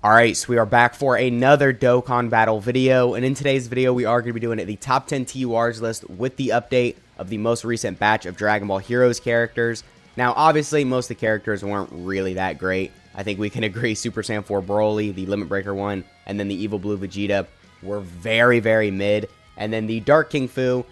Alright, so we are back for another Dokkan battle video, and in today's video we are going to be doing the top 10 TURs list with the update of the most recent batch of Dragon Ball Heroes characters. Now obviously most of the characters weren't really that great. I think we can agree Super Saiyan 4 Broly, the Limit Breaker one, and then the Evil Blue Vegeta were very mid. And then the Dark King Fu,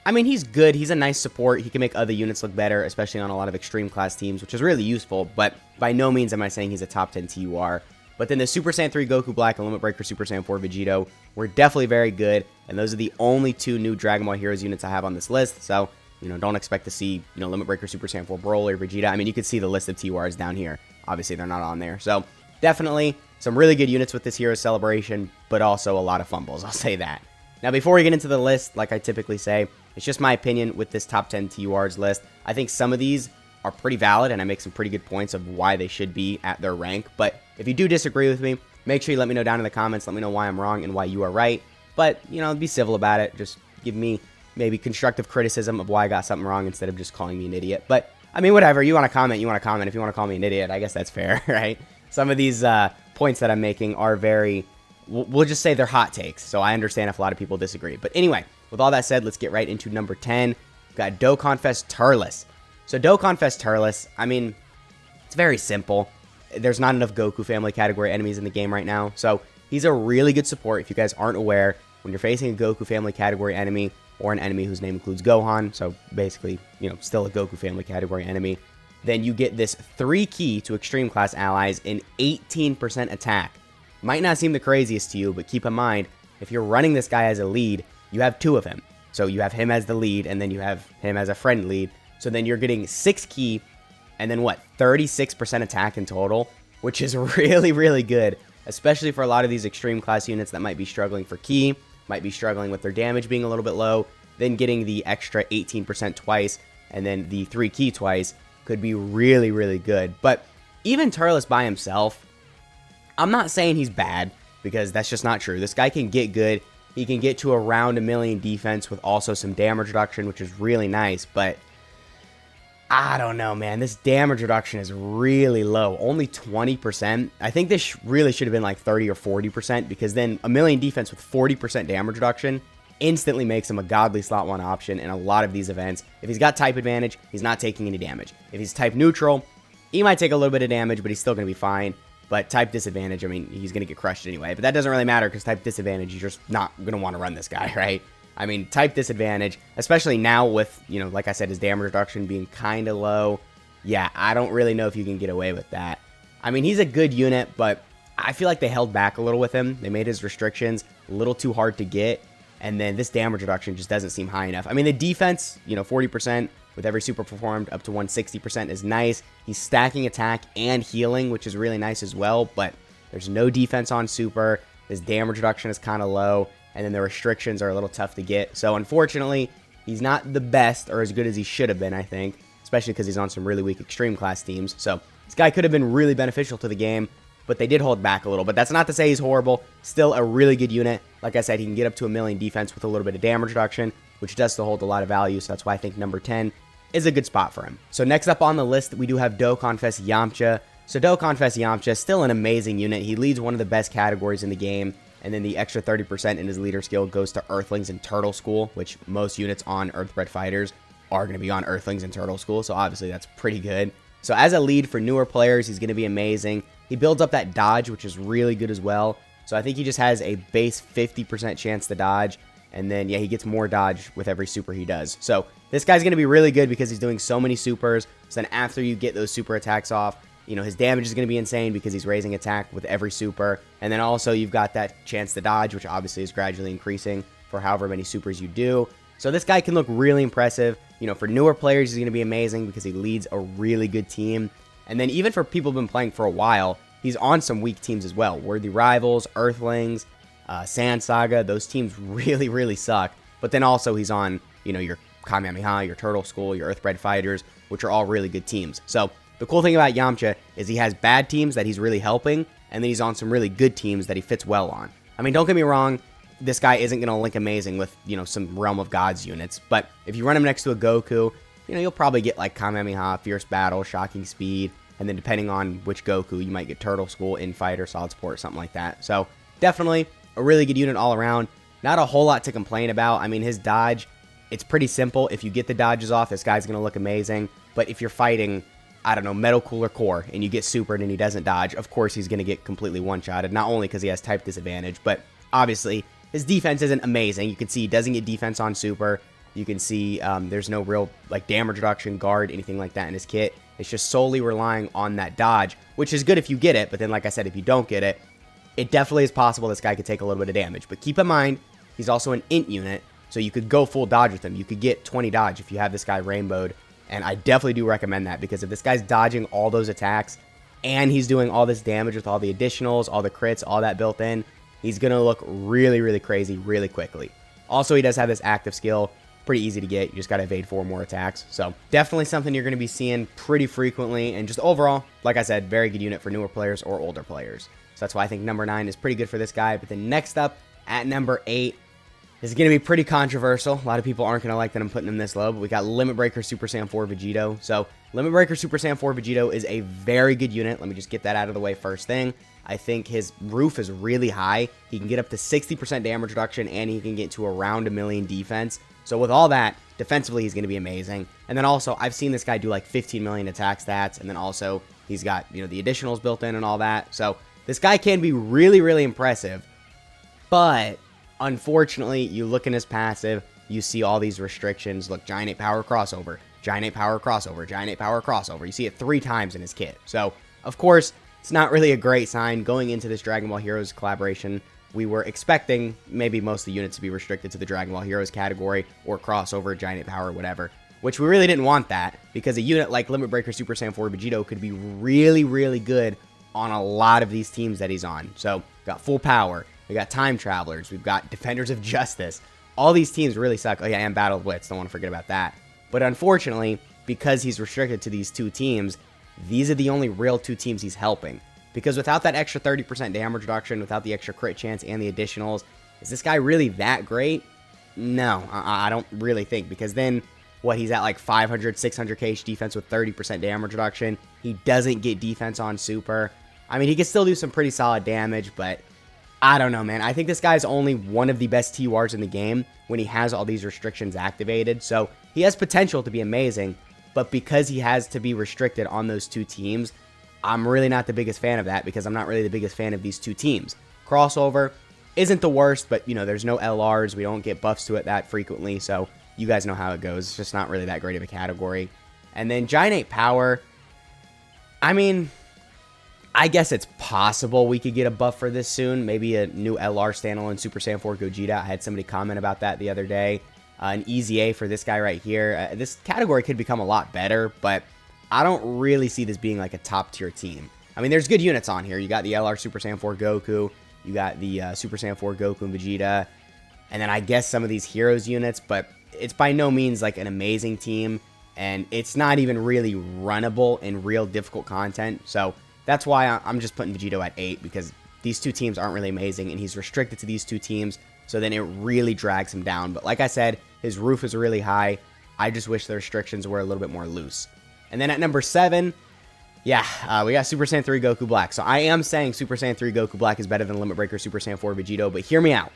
I mean, he's good. He's a nice support. He can make other units look better, especially on a lot of extreme class teams, which is really useful, but by no means am I saying he's a top 10 TUR. But then the Super Saiyan 3 Goku Black and Limit Breaker Super Saiyan 4 Vegito were definitely very good, and those are the only two new Dragon Ball Heroes units I have on this list, so, don't expect to see, Limit Breaker Super Saiyan 4 Broly or Vegeta. I mean, you can see the list of TURs down here. Obviously, they're not on there. So, definitely some really good units with this Heroes Celebration, but also a lot of fumbles, I'll say that. Now, before we get into the list, like I typically say, it's just my opinion with this top 10 TURs list. I think some of these are pretty valid, and I make some pretty good points of why they should be at their rank. But if you do disagree with me, make sure you let me know down in the comments. Let me know why I'm wrong and why you are right. But, be civil about it. Just give me maybe constructive criticism of why I got something wrong instead of just calling me an idiot. But, I mean, whatever. You want to comment, you want to comment. If you want to call me an idiot, I guess that's fair, right? Some of these points that I'm making are very, we'll just say they're hot takes. So I understand if a lot of people disagree. But anyway, with all that said, let's get right into number 10. We've got Dokkan Fest Turles. So Dokkan Fest Turles, I mean, it's very simple. There's not enough Goku family category enemies in the game right now. So he's a really good support. If you guys aren't aware, when you're facing a Goku family category enemy or an enemy whose name includes Gohan, so basically, still a Goku family category enemy, then you get this 3 key to extreme class allies and 18% attack. Might not seem the craziest to you, but keep in mind, if you're running this guy as a lead, you have 2 of him. So you have him as the lead, and then you have him as a friend lead. So then you're getting 6 key, and then what, 36% attack in total, which is really good, especially for a lot of these extreme class units that might be struggling for key, might be struggling with their damage being a little bit low. Then getting the extra 18% twice, and then the 3 key twice could be really good. But even Turles by himself, I'm not saying he's bad, because that's just not true. This guy can get good. He can get to around 1 million defense with also some damage reduction, which is really nice, but I don't know, man. This damage reduction is really low. Only 20%. I think this really should have been like 30 or 40%, because then 1 million defense with 40% damage reduction instantly makes him a godly slot 1 option in a lot of these events. If he's got type advantage, he's not taking any damage. If he's type neutral, he might take a little bit of damage, but he's still going to be fine. But type disadvantage, I mean, he's going to get crushed anyway. But that doesn't really matter, because type disadvantage, you're just not going to want to run this guy, right? I mean, type disadvantage, especially now with, like I said, his damage reduction being kind of low. Yeah, I don't really know if you can get away with that. I mean, he's a good unit, but I feel like they held back a little with him. They made his restrictions a little too hard to get, and then this damage reduction just doesn't seem high enough. I mean, the defense, 40% with every super performed up to 160% is nice. He's stacking attack and healing, which is really nice as well, but there's no defense on super. His damage reduction is kind of low, and then the restrictions are a little tough to get. So unfortunately, he's not the best or as good as he should have been, I think, especially because he's on some really weak extreme class teams. So this guy could have been really beneficial to the game, but they did hold back a little. But that's not to say he's horrible. Still a really good unit. Like I said, he can get up to 1 million defense with a little bit of damage reduction, which does still hold a lot of value. So that's why I think number 10 is a good spot for him. So next up on the list, we do have Dokkan Fest Yamcha. So Dokkan Fest Yamcha, still an amazing unit. He leads one of the best categories in the game. And then the extra 30% in his leader skill goes to Earthlings and Turtle School, which most units on Earthbred Fighters are going to be on Earthlings and Turtle School. So obviously that's pretty good. So as a lead for newer players, he's going to be amazing. He builds up that dodge, which is really good as well. So I think he just has a base 50% chance to dodge. And then, yeah, he gets more dodge with every super he does. So this guy's going to be really good because he's doing so many supers. So then after you get those super attacks off, his damage is going to be insane because he's raising attack with every super. And then also you've got that chance to dodge, which obviously is gradually increasing for however many supers you do. So this guy can look really impressive. For newer players, he's going to be amazing because he leads a really good team. And then even for people who've been playing for a while, he's on some weak teams as well. Worthy Rivals, Earthlings, Sand Saga, those teams really suck. But then also he's on, your Kamehameha, your Turtle School, your Earthbred Fighters, which are all really good teams. So the cool thing about Yamcha is he has bad teams that he's really helping, and then he's on some really good teams that he fits well on. I mean, don't get me wrong, this guy isn't going to link amazing with, some Realm of Gods units, but if you run him next to a Goku, you'll probably get like Kamehameha, Fierce Battle, Shocking Speed, and then depending on which Goku, you might get Turtle School, Infight, or Solid Support, or something like that. So definitely a really good unit all around. Not a whole lot to complain about. I mean, his dodge, it's pretty simple. If you get the dodges off, this guy's going to look amazing. But if you're fighting, I don't know, Metal Cooler Core, and you get supered and he doesn't dodge, of course he's going to get completely one-shotted, not only because he has type disadvantage, but obviously his defense isn't amazing. You can see he doesn't get defense on super. You can see there's no real like damage reduction, guard, anything like that in his kit. It's just solely relying on that dodge, which is good if you get it, but then like I said, if you don't get it, it definitely is possible this guy could take a little bit of damage. But keep in mind, he's also an int unit, so you could go full dodge with him. You could get 20 dodge if you have this guy rainbowed, and I definitely do recommend that, because if this guy's dodging all those attacks and he's doing all this damage with all the additionals, all the crits, all that built in, he's going to look really, really crazy really quickly. Also, he does have this active skill, pretty easy to get. You just got to evade 4 more attacks. So definitely something you're going to be seeing pretty frequently, and just overall, like I said, very good unit for newer players or older players. So that's why I think number 9 is pretty good for this guy. But then next up at number 8, this is going to be pretty controversial. A lot of people aren't going to like that I'm putting him this low, but we got Limit Breaker Super Saiyan 4 Vegito. So Limit Breaker Super Saiyan 4 Vegito is a very good unit. Let me just get that out of the way first thing. I think his roof is really high. He can get up to 60% damage reduction, and he can get to around 1 million defense. So with all that, defensively, he's going to be amazing. And then also, I've seen this guy do like 15 million attack stats, and then also he's got, you know, the additionals built in and all that. So this guy can be really, really impressive. But unfortunately, you look in his passive, you see all these restrictions. Look, Giant 8 Power Crossover, Giant 8 Power Crossover, Giant 8 Power Crossover. You see it 3 times in his kit. So, of course, it's not really a great sign. Going into this Dragon Ball Heroes collaboration, we were expecting maybe most of the units to be restricted to the Dragon Ball Heroes category, or crossover, Giant 8 Power, whatever. Which we really didn't want that, because a unit like Limit Breaker Super Saiyan 4 Vegito could be really, really good on a lot of these teams that he's on. So, we've got Full Power, we got Time Travelers, we've got Defenders of Justice. All these teams really suck. Oh yeah, and Battle Blitz, don't want to forget about that. But unfortunately, because he's restricted to these 2 teams, these are the only real 2 teams he's helping. Because without that extra 30% damage reduction, without the extra crit chance and the additionals, is this guy really that great? No, I don't really think. Because then, what, he's at like 500, 600 KH defense with 30% damage reduction. He doesn't get defense on super. I mean, he can still do some pretty solid damage, but I don't know, man. I think this guy's only one of the best TURs in the game when he has all these restrictions activated. So he has potential to be amazing, but because he has to be restricted on those 2 teams, I'm really not the biggest fan of that, because I'm not really the biggest fan of these 2 teams. Crossover isn't the worst, but, you know, there's no LRs. We don't get buffs to it that frequently, so you guys know how it goes. It's just not really that great of a category. And then Giant 8 Power, I mean, I guess it's possible we could get a buff for this soon. Maybe a new LR standalone Super Saiyan 4 Gogeta. I had somebody comment about that the other day. An easy A for this guy right here. This category could become a lot better, but I don't really see this being like a top tier team. I mean, there's good units on here. You got the LR Super Saiyan 4 Goku. You got the Super Saiyan 4 Goku and Vegeta. And then I guess some of these Heroes units, but it's by no means like an amazing team. And it's not even really runnable in real difficult content. So that's why I'm just putting Vegito at 8, because these 2 teams aren't really amazing, and he's restricted to these 2 teams, so then it really drags him down. But like I said, his roof is really high. I just wish the restrictions were a little bit more loose. And then at number 7, yeah, we got Super Saiyan 3 Goku Black. So I am saying Super Saiyan 3 Goku Black is better than Limit Breaker Super Saiyan 4 Vegito, but hear me out.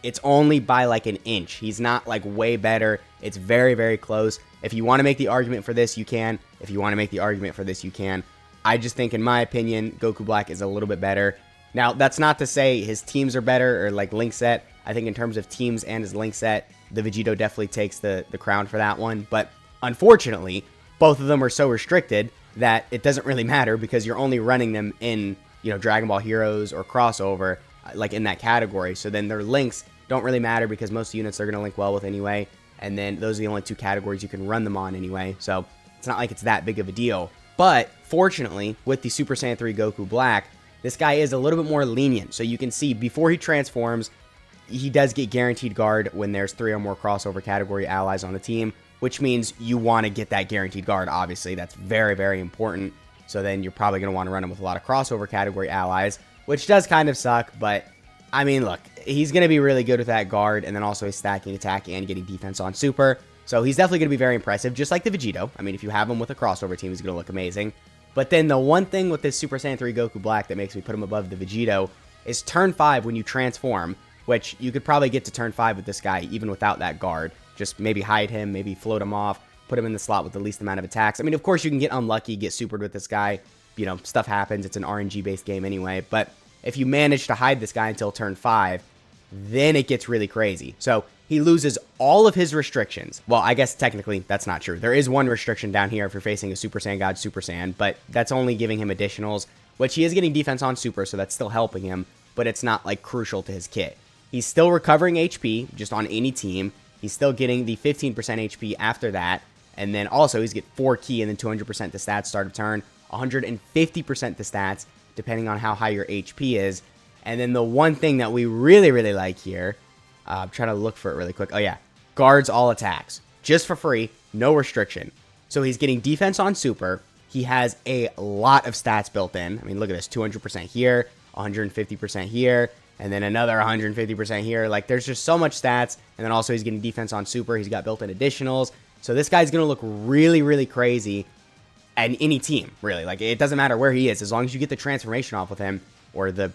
It's only by like an inch. He's not like way better. It's very, very close. If you want to make the argument for this, you can. If you want to make the argument for this, you can. I just think, in my opinion, Goku Black is a little bit better. Now, that's not to say his teams are better, or like link set. I think in terms of teams and his link set, the Vegito definitely takes the crown for that one. But unfortunately, both of them are so restricted that it doesn't really matter, because you're only running them in, you know, Dragon Ball Heroes or crossover, like in that category. So then their links don't really matter, because most units they're going to link well with anyway. And then those are the only 2 categories you can run them on anyway. So it's not like it's that big of a deal. But fortunately, with the Super Saiyan 3 Goku Black, this guy is a little bit more lenient. So you can see before he transforms, he does get guaranteed guard when there's 3 or more crossover category allies on the team, which means you want to get that guaranteed guard, obviously. That's very, very important. So then you're probably going to want to run him with a lot of crossover category allies, which does kind of suck. But, I mean, look, he's going to be really good with that guard, and then also he's stacking attack and getting defense on super. So he's definitely going to be very impressive, just like the Vegito. I mean, if you have him with a crossover team, he's going to look amazing. But then the one thing with this Super Saiyan 3 Goku Black that makes me put him above the Vegito is turn 5 when you transform, which you could probably get to turn 5 with this guy even without that guard. Just maybe hide him, maybe float him off, put him in the slot with the least amount of attacks. I mean, of course, you can get unlucky, get supered with this guy. You know, stuff happens. It's an RNG-based game anyway. But if you manage to hide this guy until turn 5, then it gets really crazy. So he loses all of his restrictions. Well, I guess technically that's not true. There is one restriction down here if you're facing a Super Saiyan God Super Saiyan, but that's only giving him additionals, which he is getting defense on super, so that's still helping him, but it's not like crucial to his kit. He's still recovering HP just on any team. He's still getting the 15% HP after that, and then also he's get 4 ki and then 200% to stats start of turn, 150% to stats depending on how high your HP is. And then the one thing that we really, really like here, I'm trying to look for it really quick. Oh, yeah. Guards all attacks. Just for free. No restriction. So he's getting defense on super. He has a lot of stats built in. I mean, look at this. 200% here. 150% here. And then another 150% here. Like, there's just so much stats. And then also he's getting defense on super. He's got built-in additionals. So this guy's going to look really, really crazy at any team, really. Like, it doesn't matter where he is. As long as you get the transformation off with him or the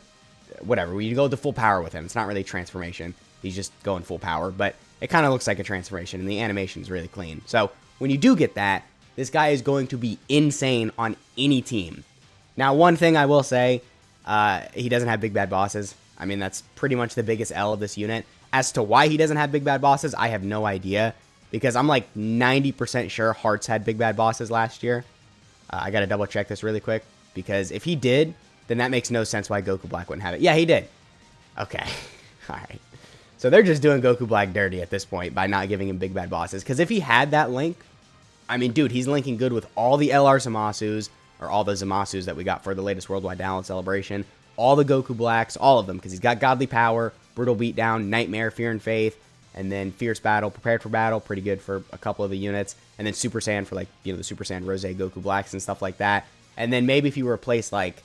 whatever, you go to full power with him. It's not really transformation. He's just going full power, but it kind of looks like a transformation, and the animation is really clean. So when you do get that, this guy is going to be insane on any team. Now, one thing I will say, he doesn't have big bad bosses. I mean, that's pretty much the biggest L of this unit. As to why he doesn't have big bad bosses, I have no idea, because I'm like 90% sure Hearts had big bad bosses last year. I got to double check this really quick, because if he did, then that makes no sense why Goku Black wouldn't have it. Yeah, he did. Okay. All right. So they're just doing Goku Black dirty at this point by not giving him big bad bosses. Because if he had that link, I mean, dude, he's linking good with all the LR Zamasus, or all the Zamasus that we got for the latest Worldwide Download Celebration. All the Goku Blacks, all of them. Because he's got Godly Power, Brutal Beatdown, Nightmare, Fear and Faith, and then Fierce Battle, Prepared for Battle. Pretty good for a couple of the units. And then Super Saiyan for, like, you know, the Super Saiyan Rose Goku Blacks and stuff like that. And then maybe if you replace, like,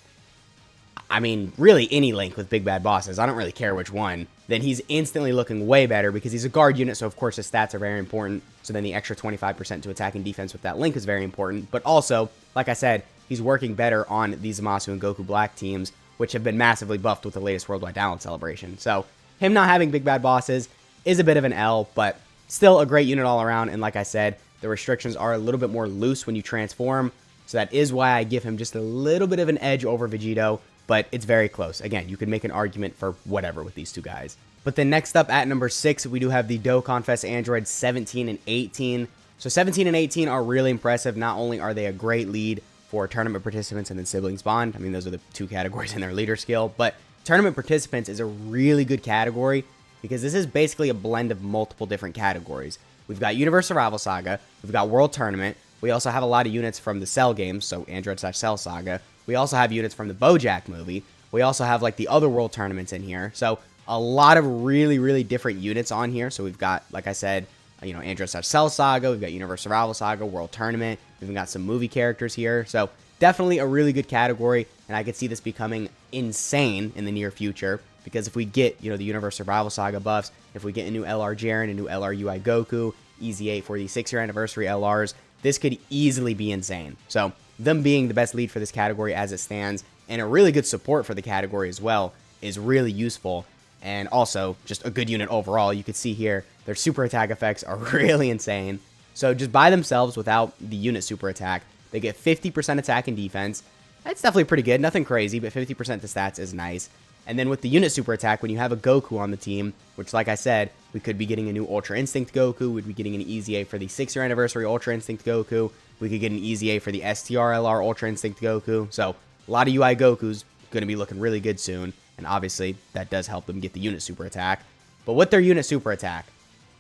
I mean, really any link with big bad bosses, I don't really care which one, then he's instantly looking way better because he's a guard unit, so of course his stats are very important. So then the extra 25% to attack and defense with that link is very important. But also, like I said, he's working better on these Zamasu and Goku Black teams, which have been massively buffed with the latest Worldwide Download Celebration. So him not having big bad bosses is a bit of an L, but still a great unit all around. And like I said, the restrictions are a little bit more loose when you transform. So that is why I give him just a little bit of an edge over Vegito. But it's very close. Again, you could make an argument for whatever with these two guys. But then next up at number 6, we do have the Dokkan Fest Android 17 and 18. So 17 and 18 are really impressive. Not only are they a great lead for tournament participants and then Siblings Bond. I mean, those are the two categories in their leader skill. But tournament participants is a really good category because this is basically a blend of multiple different categories. We've got Universe Survival Saga. We've got World Tournament. We also have a lot of units from the Cell games, so Android/Cell Saga. We also have units from the BoJack movie. We also have like the other world tournaments in here. So a lot of really, really different units on here. So we've got, like I said, you know, Android/Cell Saga. We've got Universe Survival Saga, World Tournament. We've even got some movie characters here. So definitely a really good category. And I could see this becoming insane in the near future. Because if we get, you know, the Universe Survival Saga buffs, if we get a new LR Jiren, a new LR UI Goku, Easy 8 for the 6-year anniversary LRs, this could easily be insane. So them being the best lead for this category as it stands, and a really good support for the category as well, is really useful. And also, just a good unit overall. You can see here, their super attack effects are really insane. So just by themselves, without the unit super attack, they get 50% attack and defense. That's definitely pretty good. Nothing crazy, but 50% to stats is nice. And then with the unit super attack, when you have a Goku on the team, which like I said, we could be getting a new Ultra Instinct Goku, we'd be getting an Easy A for the 6-year anniversary Ultra Instinct Goku, we could get an Easy A for the STRLR Ultra Instinct Goku, so a lot of UI Gokus going to be looking really good soon, and obviously that does help them get the unit super attack. But with their unit super attack,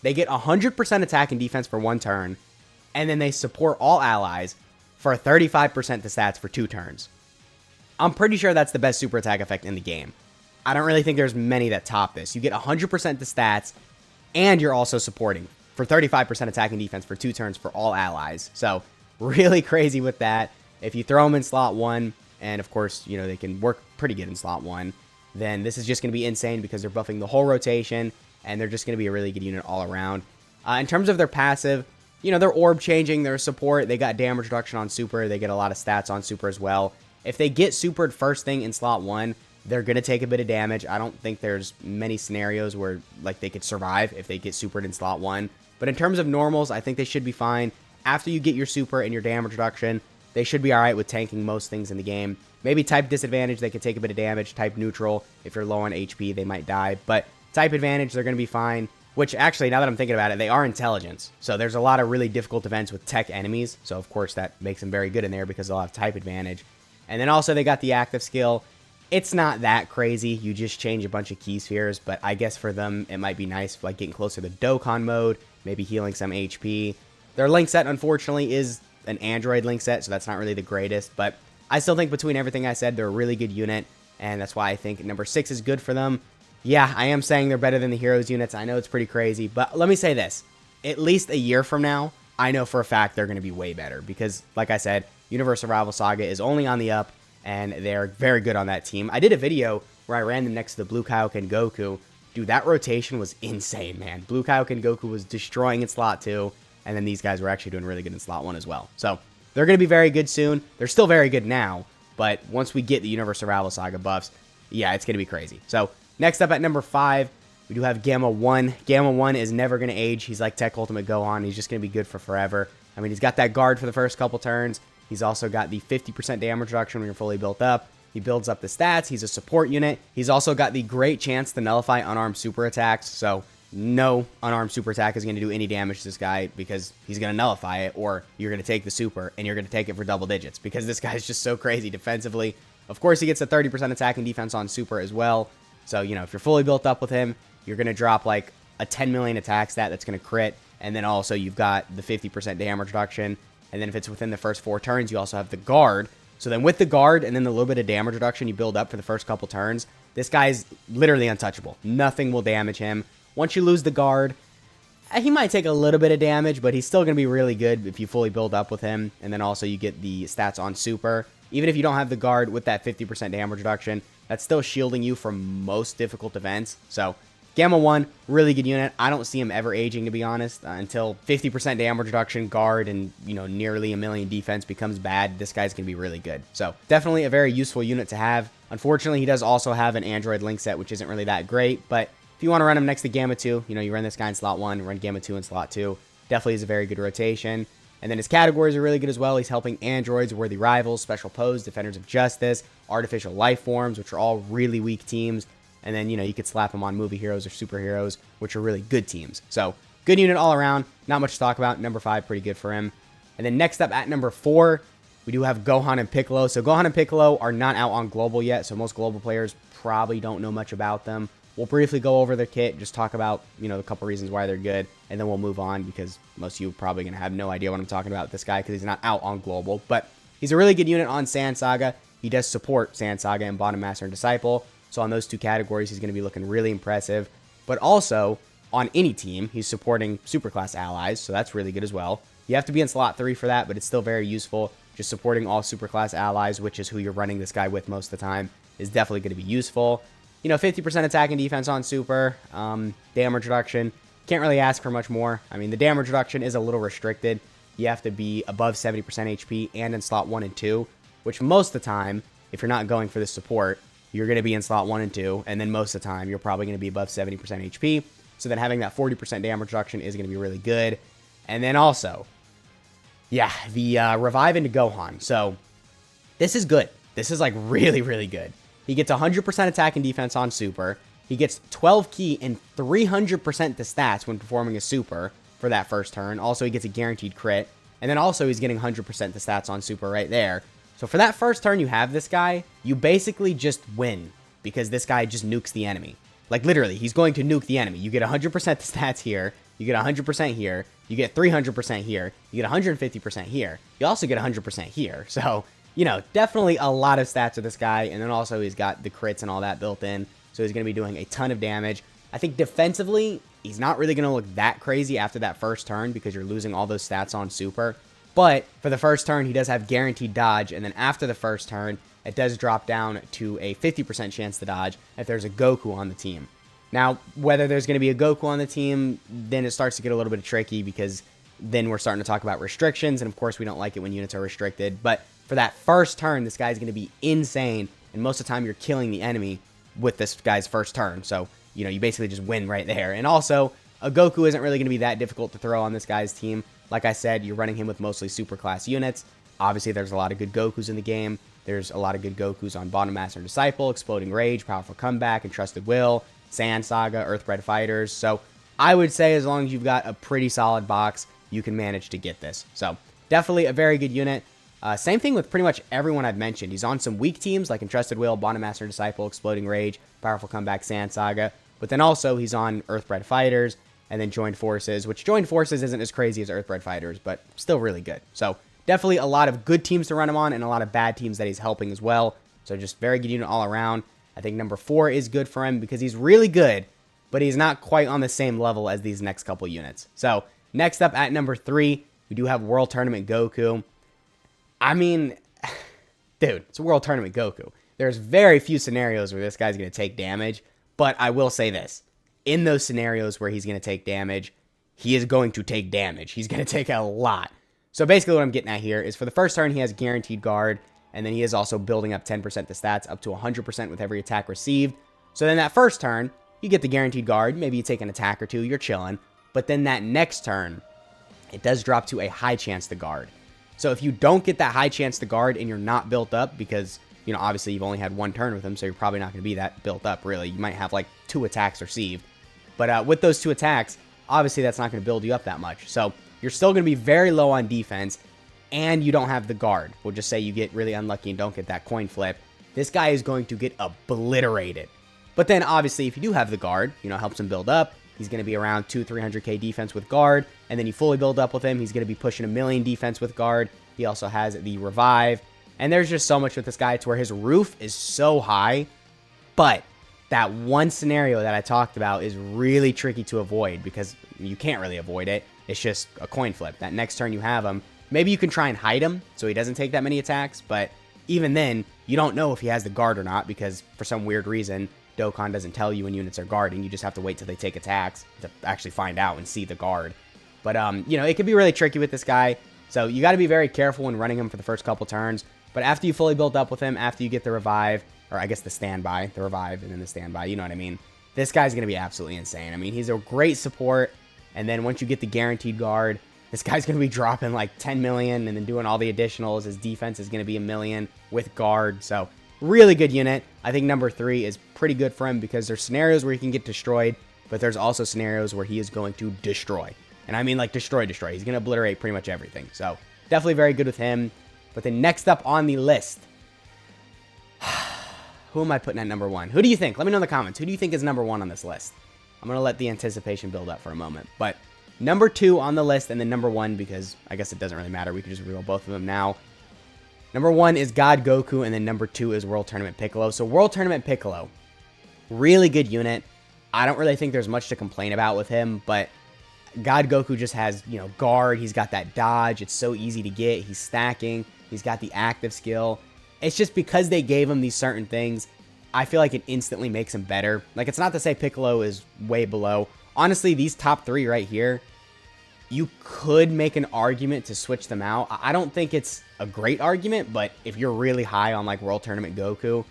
they get 100% attack and defense for 1 turn, and then they support all allies for 35% to stats for 2 turns. I'm pretty sure that's the best super attack effect in the game. I don't really think there's many that top this. You get 100% to stats, and you're also supporting for 35% attack and defense for 2 turns for all allies. So, really crazy with that. If you throw them in slot 1, and of course, you know, they can work pretty good in slot 1, then this is just going to be insane because they're buffing the whole rotation, and they're just going to be a really good unit all around. In terms of their passive, you know, they're orb changing, their support, they got damage reduction on super, they get a lot of stats on super as well. If they get supered first thing in slot 1, they're going to take a bit of damage. I don't think there's many scenarios where, like, they could survive if they get supered in slot 1. But in terms of normals, I think they should be fine. After you get your super and your damage reduction, they should be alright with tanking most things in the game. Maybe type disadvantage, they could take a bit of damage. Type neutral, if you're low on HP, they might die. But type advantage, they're going to be fine. Which, actually, now that I'm thinking about it, they are intelligence. So there's a lot of really difficult events with tech enemies. So, of course, that makes them very good in there because they'll have type advantage. And then also they got the active skill. It's not that crazy. You just change a bunch of key spheres. But I guess for them, it might be nice, like getting closer to Dokkan mode. Maybe healing some HP. Their link set, unfortunately, is an Android link set. So that's not really the greatest. But I still think between everything I said, they're a really good unit. And that's why I think number 6 is good for them. Yeah, I am saying they're better than the Heroes units. I know it's pretty crazy, but let me say this. At least a year from now, I know for a fact they're going to be way better because, like I said, Universal Rival Saga is only on the up, and they're very good on that team. I did a video where I ran them next to the Blue Kaioken Goku. Dude, that rotation was insane, man. Blue Kaioken Goku was destroying in slot 2, and then these guys were actually doing really good in slot 1 as well. So, they're going to be very good soon. They're still very good now, but once we get the Universal Rival Saga buffs, yeah, it's going to be crazy. So, next up at number 5, we do have Gamma 1. Gamma 1 is never going to age. He's like Tech Ultimate Gohan. He's just going to be good for forever. I mean, he's got that guard for the first couple turns. He's also got the 50% damage reduction when you're fully built up. He builds up the stats. He's a support unit. He's also got the great chance to nullify unarmed super attacks. So no unarmed super attack is going to do any damage to this guy because he's going to nullify it, or you're going to take the super and you're going to take it for double digits because this guy's just so crazy defensively. Of course, he gets a 30% attack and defense on super as well. So, you know, if you're fully built up with him, you're going to drop like a 10 million attack stat that's going to crit. And then also you've got the 50% damage reduction. And then if it's within the first 4 turns, you also have the guard. So then with the guard and then the little bit of damage reduction you build up for the first couple turns, this guy's literally untouchable. Nothing will damage him. Once you lose the guard, he might take a little bit of damage, but he's still going to be really good if you fully build up with him. And then also you get the stats on super. Even if you don't have the guard with that 50% damage reduction, that's still shielding you from most difficult events. So, Gamma 1, really good unit. I don't see him ever aging, to be honest, until 50% damage reduction, guard, and, you know, nearly a million defense becomes bad. This guy's going to be really good. So, definitely a very useful unit to have. Unfortunately, he does also have an Android link set, which isn't really that great, but if you want to run him next to Gamma 2, you know, you run this guy in slot 1, run Gamma 2 in slot 2. Definitely is a very good rotation. And then his categories are really good as well. He's helping androids, worthy rivals, special pose, defenders of justice, artificial life forms, which are all really weak teams. And then, you know, you could slap him on movie heroes or superheroes, which are really good teams. So, good unit all around. Not much to talk about. Number 5, pretty good for him. And then next up at number 4, we do have Gohan and Piccolo. So, Gohan and Piccolo are not out on global yet, so most global players probably don't know much about them. We'll briefly go over their kit, just talk about, you know, a couple reasons why they're good, and then we'll move on because most of you are probably going to have no idea what I'm talking about with this guy because he's not out on global. But he's a really good unit on Saiyan Saga. He does support Saiyan Saga and Bottom Master and Disciple. So on those 2 categories, he's going to be looking really impressive. But also, on any team, he's supporting Superclass allies, so that's really good as well. You have to be in slot 3 for that, but it's still very useful. Just supporting all Superclass allies, which is who you're running this guy with most of the time, is definitely going to be useful. You know, 50% attack and defense on super, damage reduction. Can't really ask for much more. I mean, the damage reduction is a little restricted. You have to be above 70% HP and in slot 1 and 2, which most of the time, if you're not going for the support, you're going to be in slot 1 and 2, and then most of the time, you're probably going to be above 70% HP. So then having that 40% damage reduction is going to be really good. And then also, yeah, the revive into Gohan. So this is good. This is like really, really good. He gets 100% attack and defense on super. He gets 12 key and 300% to stats when performing a super for that first turn. Also, he gets a guaranteed crit. And then also, he's getting 100% to stats on super right there. So for that first turn you have this guy, you basically just win because this guy just nukes the enemy. Like literally, he's going to nuke the enemy. You get 100% to stats here. You get 100% here. You get 300% here. You get 150% here. You also get 100% here. So, you know, definitely a lot of stats of this guy. And then also he's got the crits and all that built in. So he's going to be doing a ton of damage. I think defensively, he's not really going to look that crazy after that first turn because you're losing all those stats on super. But for the first turn, he does have guaranteed dodge. And then after the first turn, it does drop down to a 50% chance to dodge if there's a Goku on the team. Now, whether there's going to be a Goku on the team, then it starts to get a little bit tricky because then we're starting to talk about restrictions, and of course we don't like it when units are restricted, but for that first turn, this guy's going to be insane, and most of the time you're killing the enemy with this guy's first turn, so, you know, you basically just win right there. And also, a Goku isn't really going to be that difficult to throw on this guy's team. Like I said, you're running him with mostly super class units. Obviously, there's a lot of good Gokus in the game. There's a lot of good Gokus on Bottom Master and Disciple, Exploding Rage, Powerful Comeback, Entrusted Will, Sand Saga, Earthbred Fighters. So I would say as long as you've got a pretty solid box, you can manage to get this. So definitely a very good unit. Same thing with pretty much everyone I've mentioned. He's on some weak teams like Entrusted Will, Bottom Master and Disciple, Exploding Rage, Powerful Comeback, Sand Saga. But then also he's on Earthbred Fighters and then Joined Forces, which Joined Forces isn't as crazy as Earthbred Fighters, but still really good. So definitely a lot of good teams to run him on and a lot of bad teams that he's helping as well. So just very good unit all around. I think number 4 is good for him because he's really good, but he's not quite on the same level as these next couple units. So next up at number 3, we do have World Tournament Goku. I mean, dude, it's a World Tournament Goku. There's very few scenarios where this guy's going to take damage, but I will say this. In those scenarios where he's going to take damage, he is going to take damage. He's going to take a lot. So basically what I'm getting at here is for the first turn, he has Guaranteed Guard, and then he is also building up 10% the stats up to 100% with every attack received. So then that first turn, you get the Guaranteed Guard. Maybe you take an attack or two, you're chilling. But then that next turn, it does drop to a high chance to guard. So if you don't get that high chance to guard and you're not built up because, you know, obviously you've only had one turn with him, so you're probably not going to be that built up, really. You might have like 2 attacks received. But with those 2 attacks, obviously that's not going to build you up that much. So you're still going to be very low on defense, and you don't have the guard. We'll just say you get really unlucky and don't get that coin flip. This guy is going to get obliterated. But then, obviously, if you do have the guard, you know, helps him build up. He's going to be around 200-300k defense with guard, and then you fully build up with him. He's going to be pushing 1 million defense with guard. He also has the revive, and there's just so much with this guy to where his roof is so high, but that one scenario that I talked about is really tricky to avoid because you can't really avoid it. It's just a coin flip. That next turn you have him, maybe you can try and hide him so he doesn't take that many attacks, but even then, you don't know if he has the guard or not because for some weird reason, Dokkan doesn't tell you when units are guarding. You just have to wait till they take attacks to actually find out and see the guard. But, you know, it could be really tricky with this guy, so you got to be very careful when running him for the first couple turns. But after you fully build up with him, after you get the revive, or I guess the standby, the revive, and then the standby, you know what I mean? This guy's going to be absolutely insane. I mean, he's a great support, and then once you get the guaranteed guard, this guy's going to be dropping like 10 million and then doing all the additionals. His defense is going to be 1 million with guard, so really good unit. I think number 3 is pretty good for him because there's scenarios where he can get destroyed, but there's also scenarios where he is going to destroy. And I mean like destroy. He's going to obliterate pretty much everything, so definitely very good with him. But then next up on the list, who am I putting at number 1? Who do you think? Let me know in the comments. Who do you think is number 1 on this list? I'm going to let the anticipation build up for a moment. But number 2 on the list and then number 1, because I guess it doesn't really matter. We could just reveal both of them now. Number 1 is God Goku, and then number 2 is World Tournament Piccolo. So World Tournament Piccolo, really good unit. I don't really think there's much to complain about with him, but God Goku just has, you know, guard. He's got that dodge. It's so easy to get. He's stacking. He's got the active skill. It's just because they gave him these certain things, I feel like it instantly makes him better. Like, it's not to say Piccolo is way below. Honestly, these top 3 right here, you could make an argument to switch them out. I don't think it's a great argument, but if you're really high on, like, World Tournament Goku,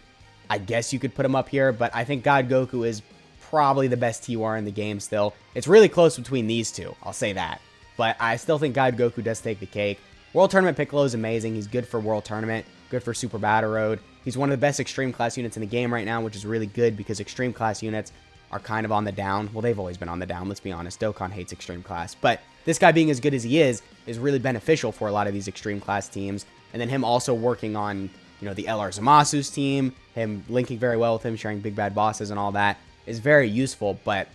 I guess you could put him up here. But I think God Goku is probably the best TUR in the game still. It's really close between these two, I'll say that. But I still think God Goku does take the cake. World Tournament Piccolo is amazing. He's good for World Tournament, good for Super Battle Road. He's one of the best Extreme Class units in the game right now, which is really good because Extreme Class units are kind of on the down. Well, they've always been on the down, let's be honest. Dokkan hates Extreme Class. But this guy being as good as he is really beneficial for a lot of these Extreme Class teams. And then him also working on, you know, the LR Zamasu's team, him linking very well with him, sharing big bad bosses and all that is very useful. But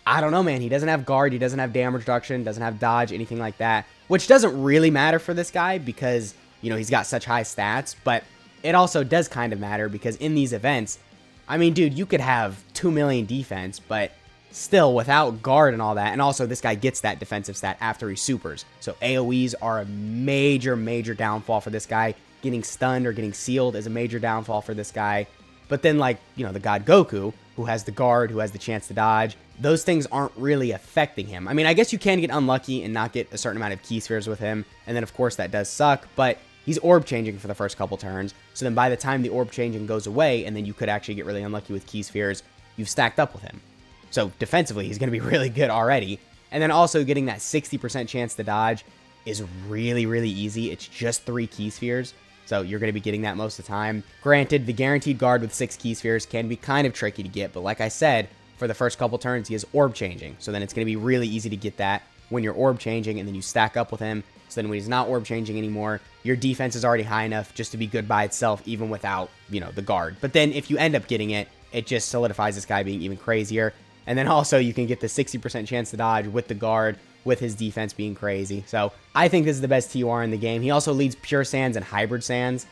I don't know, man. He doesn't have guard. He doesn't have damage reduction. Doesn't have dodge, anything like that. Which doesn't really matter for this guy because, you know, he's got such high stats. But it also does kind of matter because in these events, I mean, dude, you could have 2 million defense, but still without guard and all that. And also, this guy gets that defensive stat after he supers. So AoEs are a major, major downfall for this guy. Getting stunned or getting sealed is a major downfall for this guy. But then, like, you know, the God Goku, who has the guard, who has the chance to dodge. Those things aren't really affecting him. I mean, I guess you can get unlucky and not get a certain amount of key spheres with him, and then of course that does suck, but he's orb changing for the first couple turns, so then by the time the orb changing goes away, and then you could actually get really unlucky with key spheres, you've stacked up with him. So defensively, he's going to be really good already. And then also getting that 60% chance to dodge is really, really easy. It's just 3 key spheres, so you're going to be getting that most of the time. Granted, the guaranteed guard with 6 key spheres can be kind of tricky to get, but like I said, for the first couple turns, he is orb changing. So then it's going to be really easy to get that when you're orb changing, and then you stack up with him. So then when he's not orb changing anymore, your defense is already high enough just to be good by itself, even without, the guard. But then if you end up getting it, it just solidifies this guy being even crazier. And then also you can get the 60% chance to dodge with the guard, with his defense being crazy. So I think this is the best TUR in the game. He also leads Pure Sands and Hybrid Sands.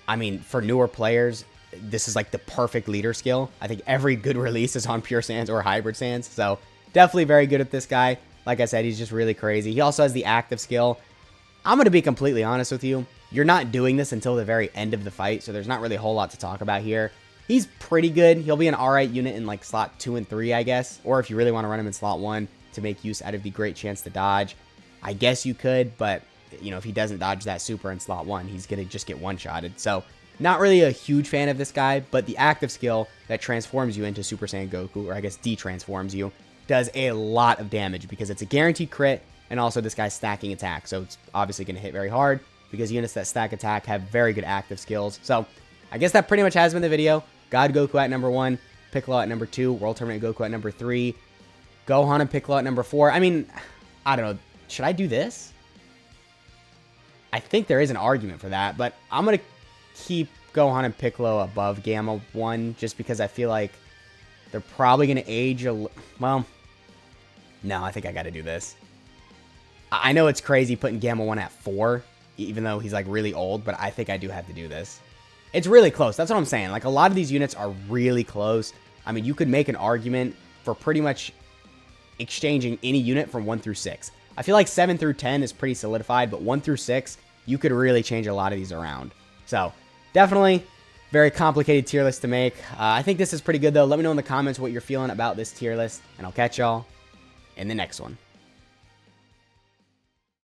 I mean, for newer players, this is like the perfect leader skill. I think every good release is on Pure Sands or Hybrid Sands. So definitely very good at this guy. Like I said, he's just really crazy. He also has the active skill. I'm going to be completely honest with you. You're not doing this until the very end of the fight, so there's not really a whole lot to talk about here. He's pretty good. He'll be an alright unit in like slot 2 and 3, I guess. Or if you really want to run him in slot 1 to make use out of the great chance to dodge, I guess you could. But, if he doesn't dodge that super in slot 1, he's going to just get one-shotted. So, not really a huge fan of this guy, but the active skill that transforms you into Super Saiyan Goku, or I guess de-transforms you, does a lot of damage because it's a guaranteed crit, and also this guy's stacking attack. So, it's obviously going to hit very hard because units that stack attack have very good active skills. So, I guess that pretty much has been the video. God Goku at number 1, Piccolo at number 2, World Tournament Goku at number 3, Gohan and Piccolo at number 4. I mean, I don't know. Should I do this? I think there is an argument for that, but I'm going to keep Gohan and Piccolo above Gamma 1 just because I feel like they're probably going to age well, no, I think I got to do this. I know it's crazy putting Gamma 1 at 4, even though he's like really old, but I think I do have to do this. It's really close. That's what I'm saying. Like, a lot of these units are really close. I mean, you could make an argument for pretty much exchanging any unit from 1 through 6. I feel like 7 through 10 is pretty solidified, but 1 through 6, you could really change a lot of these around. So, definitely very complicated tier list to make. I think this is pretty good, though. Let me know in the comments what you're feeling about this tier list, and I'll catch y'all in the next one.